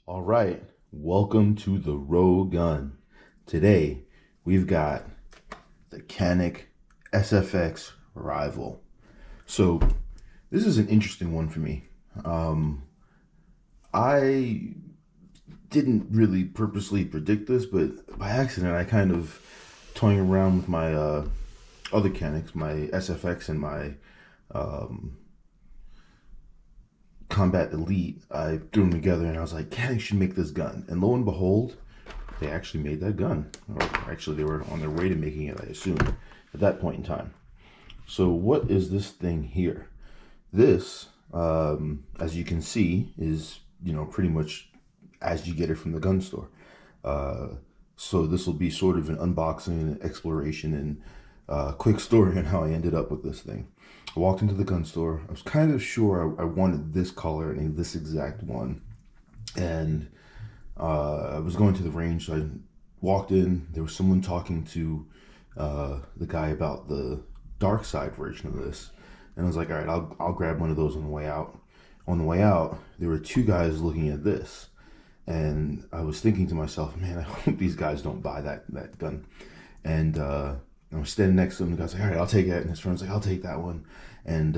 All right, welcome to the Row Gun. Today we've got the Canik SFX Rival. So this is an interesting one for me. I didn't really purposely predict this, but by accident I kind of toying around with my other Caniks, my SFX and my um, Combat Elite. I threw them together and I was like, Canik should make this gun. And lo and behold, they actually made that gun. Or actually, they were on their way to making it, I assume, at that point in time. So what is this thing here? This, as you can see, is, pretty much as you get it from the gun store. Uh, so this will be sort of an unboxing and exploration and quick story on how I ended up with this thing. I walked into the gun store. I was kind of sure I wanted this color and this exact one. And I was going to the range, so I walked in. There was someone talking to the guy about the dark side version of this, and I was like, all right, I'll grab one of those on the way out. On the way out, there were two guys looking at this, and I was thinking to myself, man, I hope these guys don't buy that gun. And I was standing next to him. The guy's like, all right, I'll take it. And his friend's like, I'll take that one. And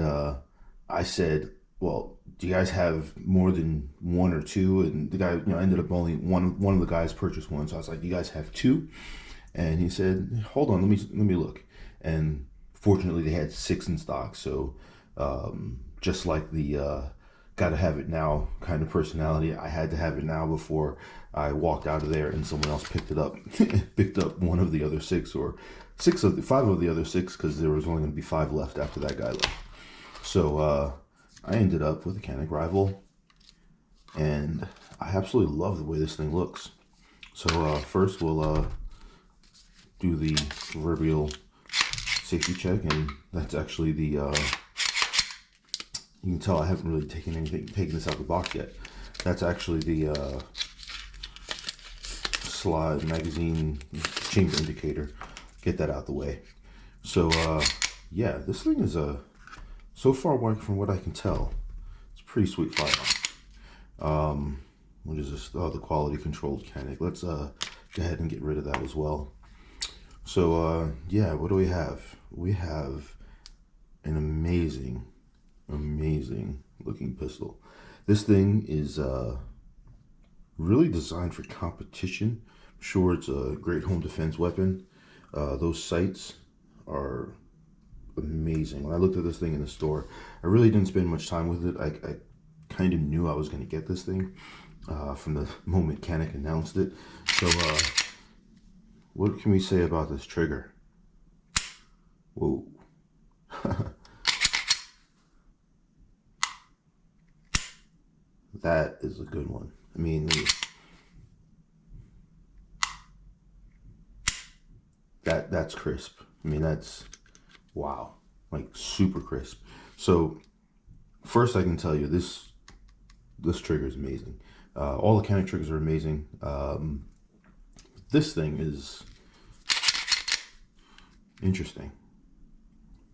I said, well, do you guys have more than one or two? And the guy, ended up only one of the guys purchased one. So I was like, you guys have two? And he said, hold on, let me look. And fortunately, they had six in stock. So just like the gotta have it now kind of personality, I had to have it now before I walked out of there and someone else picked it up, picked up one of the other six, or five of the other six, because there was only going to be five left after that guy left. So I ended up with a Canik Rival, and I absolutely love the way this thing looks. So first we'll do the proverbial safety check, and that's actually the you can tell I haven't really taken this out of the box yet. That's actually the slide magazine chamber indicator. Get that out the way. So yeah, this thing is so far from what I can tell, it's a pretty sweet firearm. What is this? Oh, the quality controlled Canik. Let's go ahead and get rid of that as well. So yeah, what do we have? We have an amazing looking pistol. This thing is really designed for competition. I'm sure it's a great home defense weapon. Those sights are amazing. When I looked at this thing in the store, I really didn't spend much time with it. I kind of knew I was going to get this thing from the moment Canik announced it. So what can we say about this trigger? Whoa. That is a good one. I mean, that's crisp. I mean, that's wow, like super crisp. So first, I can tell you this trigger is amazing. All the Canik triggers are amazing. This thing is interesting.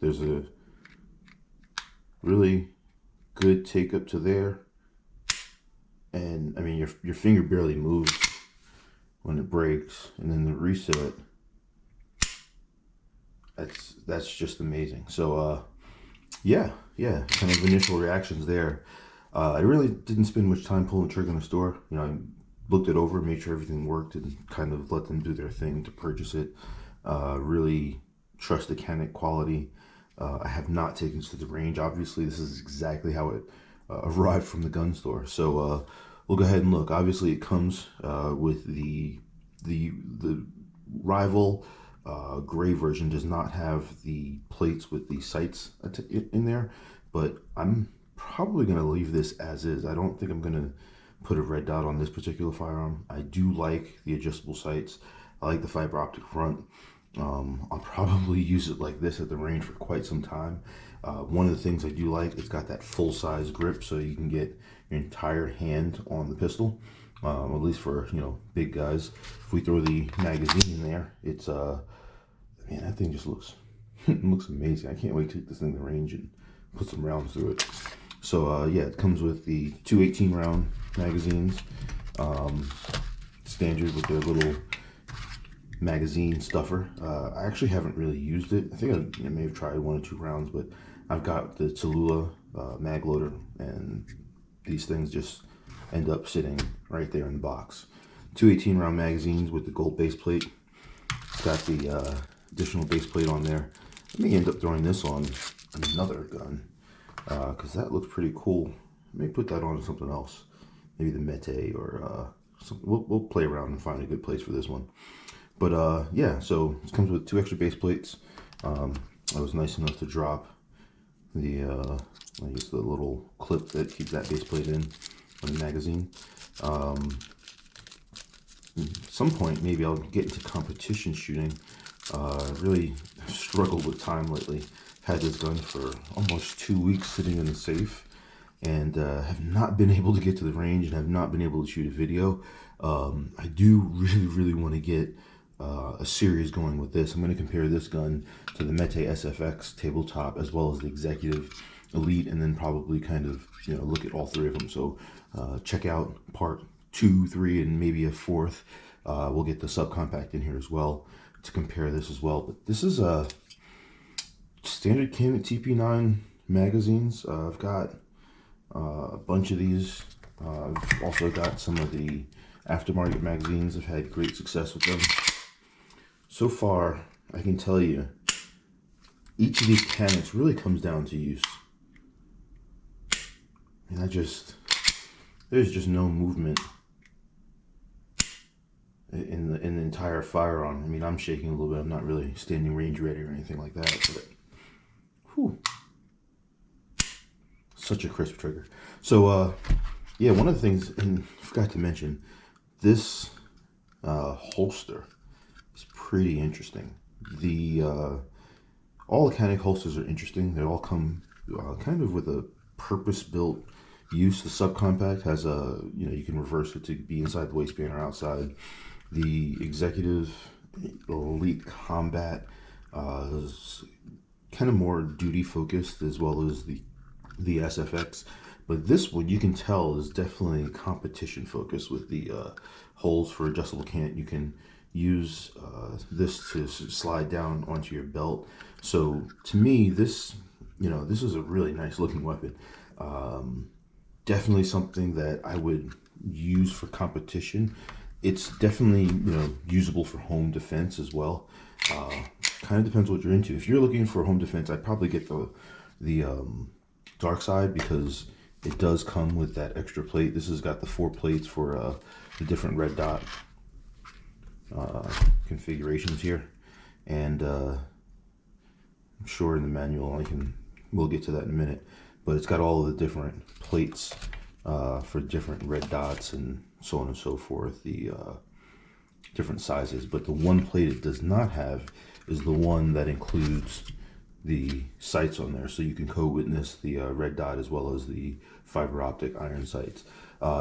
There's a really good take up to there. And I mean, your finger barely moves when it breaks, and then the reset, that's just amazing. So yeah, kind of initial reactions there. I really didn't spend much time pulling the trigger in the store. I looked it over, made sure everything worked, and kind of let them do their thing to purchase it. Really trust the Canik quality. I have not taken this to the range. Obviously, this is exactly how it arrived from the gun store. So we'll go ahead and look. Obviously, it comes with the Rival gray version. Does not have the plates with the sights in there, but I'm probably going to leave this as is. I don't think I'm going to put a red dot on this particular firearm. I do like the adjustable sights. I like the fiber optic front. I'll probably use it like this at the range for quite some time. One of the things I do like, it's got that full-size grip, so you can get your entire hand on the pistol, at least for big guys. If we throw the magazine in there, it's man, that thing just looks looks amazing. I can't wait to take this thing to the range and put some rounds through it. So yeah, it comes with the two 18-round magazines. Standard with their little magazine stuffer. I actually haven't really used it. I think I may have tried 1 or 2 rounds, but I've got the Tallulah mag loader, and these things just end up sitting right there in the box. 2 18-round magazines with the gold base plate. It's got the additional base plate on there. I may end up throwing this on another gun because that looks pretty cool. I may put that on something else, maybe the Mete or something. We'll play around and find a good place for this one. But yeah, so it comes with 2 extra base plates. I was nice enough to drop the I guess the little clip that keeps that base plate in on the magazine. At some point maybe I'll get into competition shooting. Really struggled with time lately. Had this gun for almost 2 weeks sitting in the safe, and have not been able to get to the range and have not been able to shoot a video. I do really want to get a series going with this. I'm going to compare this gun to the Mete SFX tabletop as well as the Executive Elite, and then probably kind of, you know, look at all 3 of them. So check out part 2, 3, and maybe a 4th. We'll get the subcompact in here as well to compare this as well. But this is a standard Canik TP9 magazines. I've got a bunch of these. I've also got some of the aftermarket magazines. I've had great success with them. So far, I can tell you, each of these Caniks really comes down to use. And there's just no movement in the entire firearm. I mean, I'm shaking a little bit. I'm not really standing range ready or anything like that, but whew, such a crisp trigger. So yeah, one of the things, and I forgot to mention, this holster is pretty interesting. All the Canik holsters are interesting. They all come kind of with a purpose-built use. The subcompact has a, you know, you can reverse it to be inside the waistband or outside. The Executive Elite Combat is kind of more duty focused, as well as the SFX. But this one, you can tell, is definitely competition focused with the holes for adjustable cant. You can use this to slide down onto your belt. So to me, this, you know, this is a really nice looking weapon. Definitely something that I would use for competition. It's definitely, you know, usable for home defense as well. Kind of depends what you're into. If you're looking for home defense, I'd probably get the dark side, because it does come with that extra plate. This has got the 4 plates for the different red dot configurations here, and I'm sure in the manual we'll get to that in a minute, but it's got all of the different plates for different red dots and so on and so forth, the different sizes. But the one plate it does not have is the one that includes the sights on there, so you can co-witness the red dot as well as the fiber optic iron sights.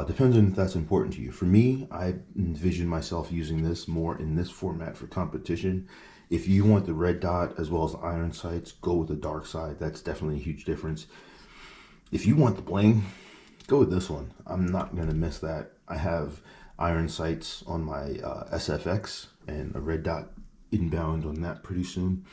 Depends on if that's important to you. For me, I envision myself using this more in this format for competition. If you want the red dot as well as the iron sights, go with the dark side. That's definitely a huge difference. If you want the bling, go with this one. I'm not gonna miss that. I have iron sights on my SFX and a red dot inbound on that pretty soon,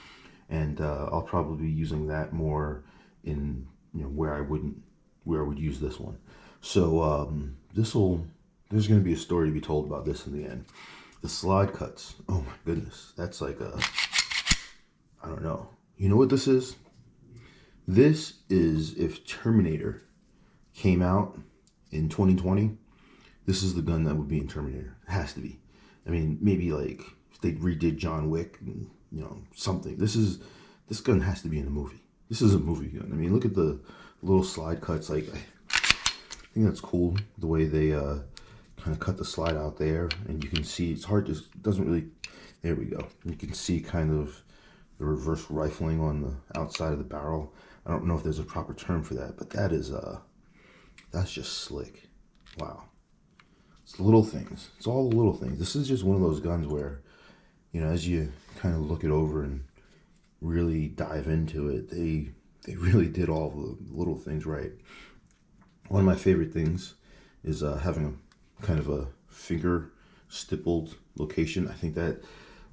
and I'll probably be using that more in, you know, where I would use this one. So there's going to be a story to be told about this in the end. The slide cuts, oh my goodness, that's like I don't know. You know what this is? This is, if Terminator came out in 2020, this is the gun that would be in Terminator. It has to be. I mean, maybe like if they redid John Wick and, you know, something. This gun has to be in a movie. This is a movie gun. I mean, look at the little slide cuts. Like, I think that's cool, the way they kind of cut the slide out there, and you can see it's hard to, it doesn't really, there we go. You can see kind of the reverse rifling on the outside of the barrel. I don't know if there's a proper term for that, but that is that's just slick. Wow. It's the little things. It's all the little things. This is just one of those guns where, you know, as you kind of look it over and really dive into it, they really did all the little things right. One of my favorite things is having kind of a finger stippled location. I think that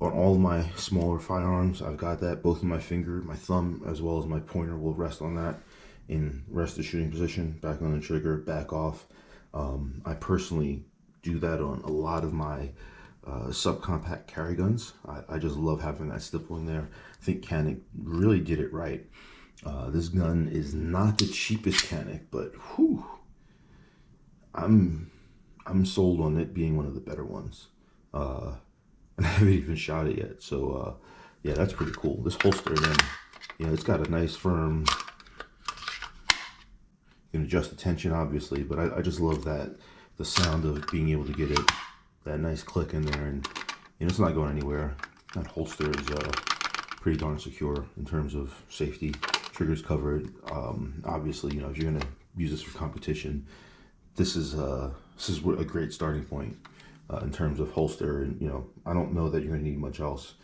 on all of my smaller firearms, I've got that. Both of my finger, my thumb, as well as my pointer will rest on that in rest the shooting position, back on the trigger, back off. I personally do that on a lot of my subcompact carry guns. I just love having that stippling there. I think Canik really did it right. This gun is not the cheapest Canik, but whew, I'm sold on it being one of the better ones. And I haven't even shot it yet, so yeah, that's pretty cool. This holster, then, you know, it's got a nice firm. You can adjust the tension, obviously, but I just love that, the sound of being able to get it, that nice click in there, and you know, it's not going anywhere. That holster is pretty darn secure in terms of safety. Trigger's covered. Obviously, you know, if you're gonna use this for competition, this is a great starting point in terms of holster. And you know, I don't know that you're gonna need much else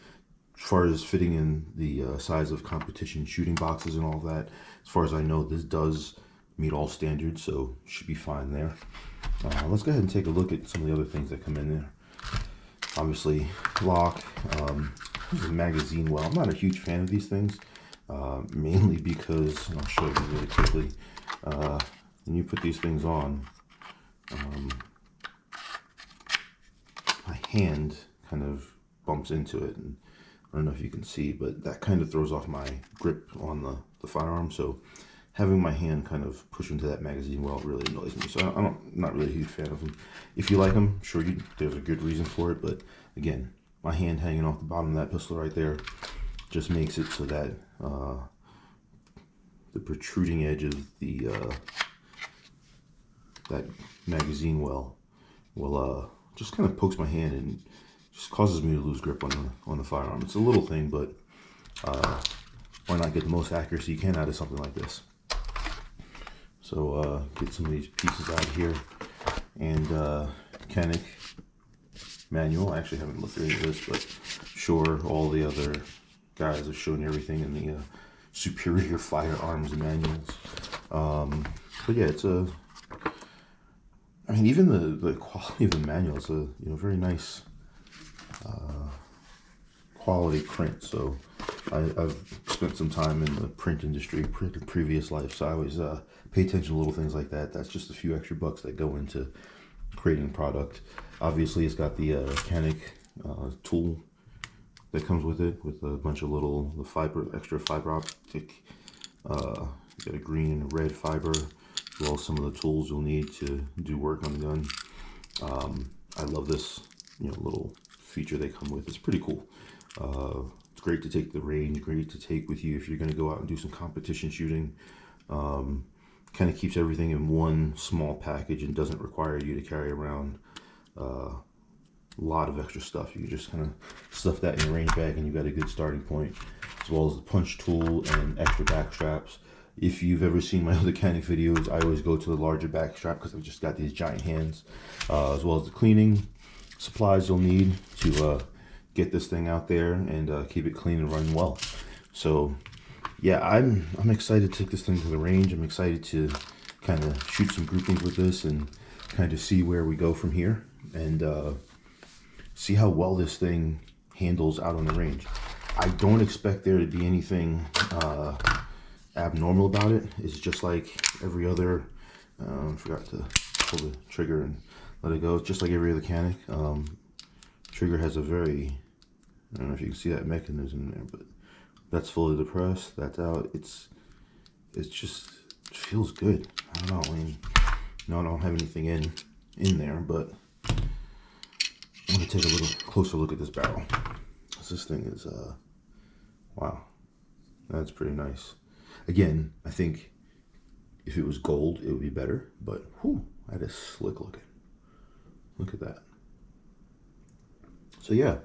as far as fitting in the size of competition shooting boxes and all that. As far as I know, this does meet all standards, so should be fine there. Let's go ahead and take a look at some of the other things that come in there. Obviously, lock, magazine well. I'm not a huge fan of these things, mainly because, and I'll show you really quickly, when you put these things on, my hand kind of bumps into it, and I don't know if you can see, but that kind of throws off my grip on the firearm. So having my hand kind of push into that magazine well really annoys me. So I'm not really a huge fan of them. If you like them, sure, there's a good reason for it. But again, my hand hanging off the bottom of that pistol right there just makes it so that the protruding edge of the that magazine well will just kind of pokes my hand and just causes me to lose grip on the firearm. It's a little thing, but why not get the most accuracy you can out of something like this? So get some of these pieces out of here, and Canik manual. I actually haven't looked through any of this, but sure, all the other guys have shown everything in the superior firearms manuals. But yeah, it's I mean, even the quality of the manual is a very nice quality print. So I've spent some time in the print industry, previous life, so I always pay attention to little things like that. That's just a few extra bucks that go into creating a product. Obviously, it's got the Canik tool that comes with it, with a bunch of little extra fiber optic. You got a green and a red fiber, as well as some of the tools you'll need to do work on the gun. I love this, little feature they come with. It's pretty cool. It's great to take the range, great to take with you if you're going to go out and do some competition shooting. Kind of keeps everything in one small package and doesn't require you to carry around a lot of extra stuff. You can just kind of stuff that in your range bag and you've got a good starting point, as well as the punch tool and extra back straps. If you've ever seen my other Canik videos, I always go to the larger back strap because I've just got these giant hands, as well as the cleaning supplies you'll need to get this thing out there and keep it clean and running well. So yeah, I'm excited to take this thing to the range. I'm excited to kind of shoot some groupings with this and kind of see where we go from here, and see how well this thing handles out on the range. I don't expect there to be anything abnormal about it. It's just like every other, forgot to pull the trigger and let it go. It's just like every other Canik. Trigger has a very, I don't know if you can see that mechanism there, but that's fully depressed, that's out. It's just, it feels good. I don't know, I mean, no, I don't have anything in there, but I'm gonna take a little closer look at this barrel. This thing is, wow, that's pretty nice. Again, I think if it was gold, it would be better, but whew, that is slick looking. Look at that. So yeah,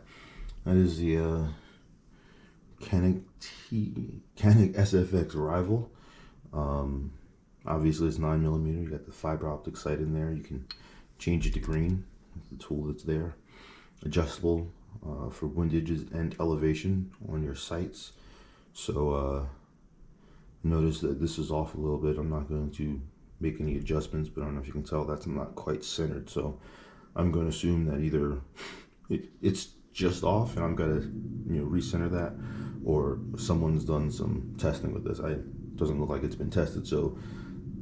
that is the Canik SFX Rival. Obviously it's 9mm. You got the fiber optic sight in there. You can change it to green with the tool that's there. Adjustable for windage and elevation on your sights. So notice that this is off a little bit. I'm not going to make any adjustments, but I don't know if you can tell that's not quite centered. So I'm going to assume that either it's just off and I'm going to, recenter that, or someone's done some testing with this. It doesn't look like it's been tested, so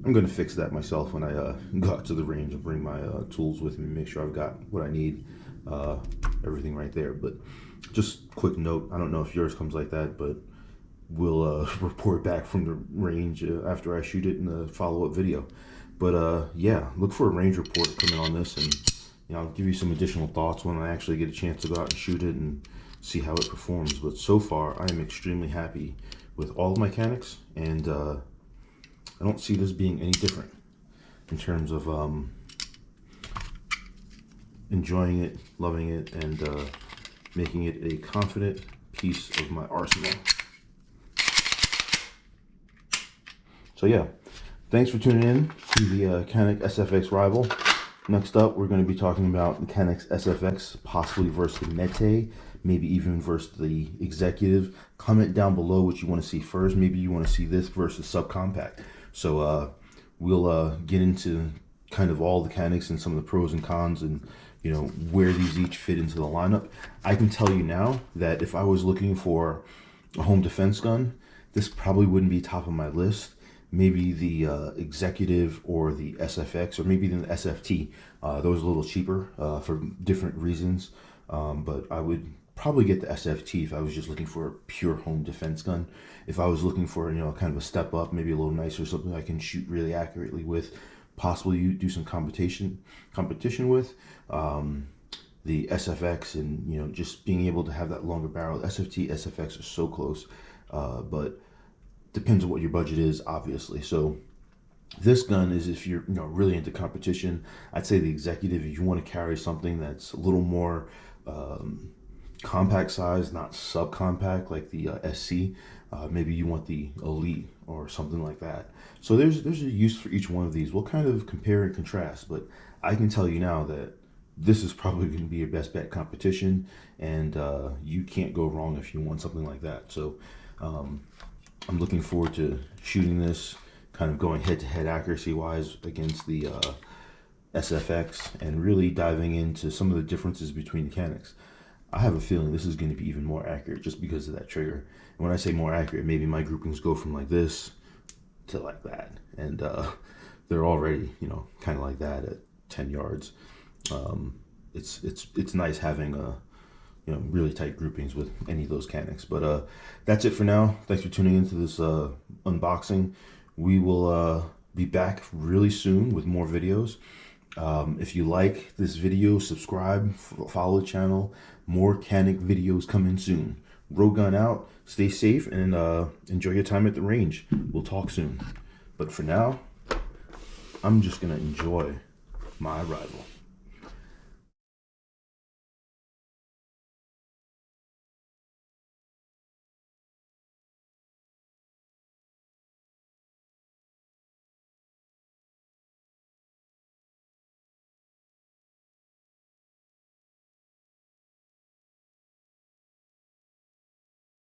I'm going to fix that myself when I go out to the range and bring my tools with me, make sure I've got what I need, everything right there. But just quick note, I don't know if yours comes like that, but we'll report back from the range after I shoot it in the follow-up video. But yeah, look for a range report coming on this, and I'll give you some additional thoughts when I actually get a chance to go out and shoot it and see how it performs. But so far, I am extremely happy with all of my Caniks, and I don't see this being any different in terms of enjoying it, loving it, and making it a confident piece of my arsenal. So yeah, thanks for tuning in to the Canik SFX Rival. Next up, we're going to be talking about the Canik SFX, possibly versus the Mete, maybe even versus the Executive. Comment down below what you want to see first. Maybe you want to see this versus subcompact. So we'll get into kind of all the Caniks and some of the pros and cons, and where these each fit into the lineup. I can tell you now that if I was looking for a home defense gun, this probably wouldn't be top of my list. Maybe the Executive or the SFX, or maybe even the SFT. Those are a little cheaper for different reasons, but I would probably get the SFT if I was just looking for a pure home defense gun. If I was looking for kind of a step up, maybe a little nicer, something I can shoot really accurately with, possibly you do some competition with, the SFX, and just being able to have that longer barrel. SFT, SFX are so close, but depends on what your budget is, obviously. So this gun is, if you're really into competition, I'd say the Executive. If you want to carry something that's a little more compact size, not subcompact like the SC, maybe you want the Elite or something like that. So there's a use for each one of these. We'll kind of compare and contrast, but I can tell you now that this is probably going to be your best bet competition, and you can't go wrong if you want something like that. So I'm looking forward to shooting this, kind of going head-to-head accuracy-wise against the SFX, and really diving into some of the differences between the Caniks. I have a feeling this is going to be even more accurate just because of that trigger. And when I say more accurate, maybe my groupings go from like this to like that, and they're already kind of like that at 10 yards. It's nice having really tight groupings with any of those Caniks. But that's it for now. Thanks for tuning into this unboxing. We will be back really soon with more videos. If you like this video, subscribe, follow the channel. More Canik videos coming soon. Rogun out, stay safe, and enjoy your time at the range. We'll talk soon. But for now, I'm just gonna enjoy my rival.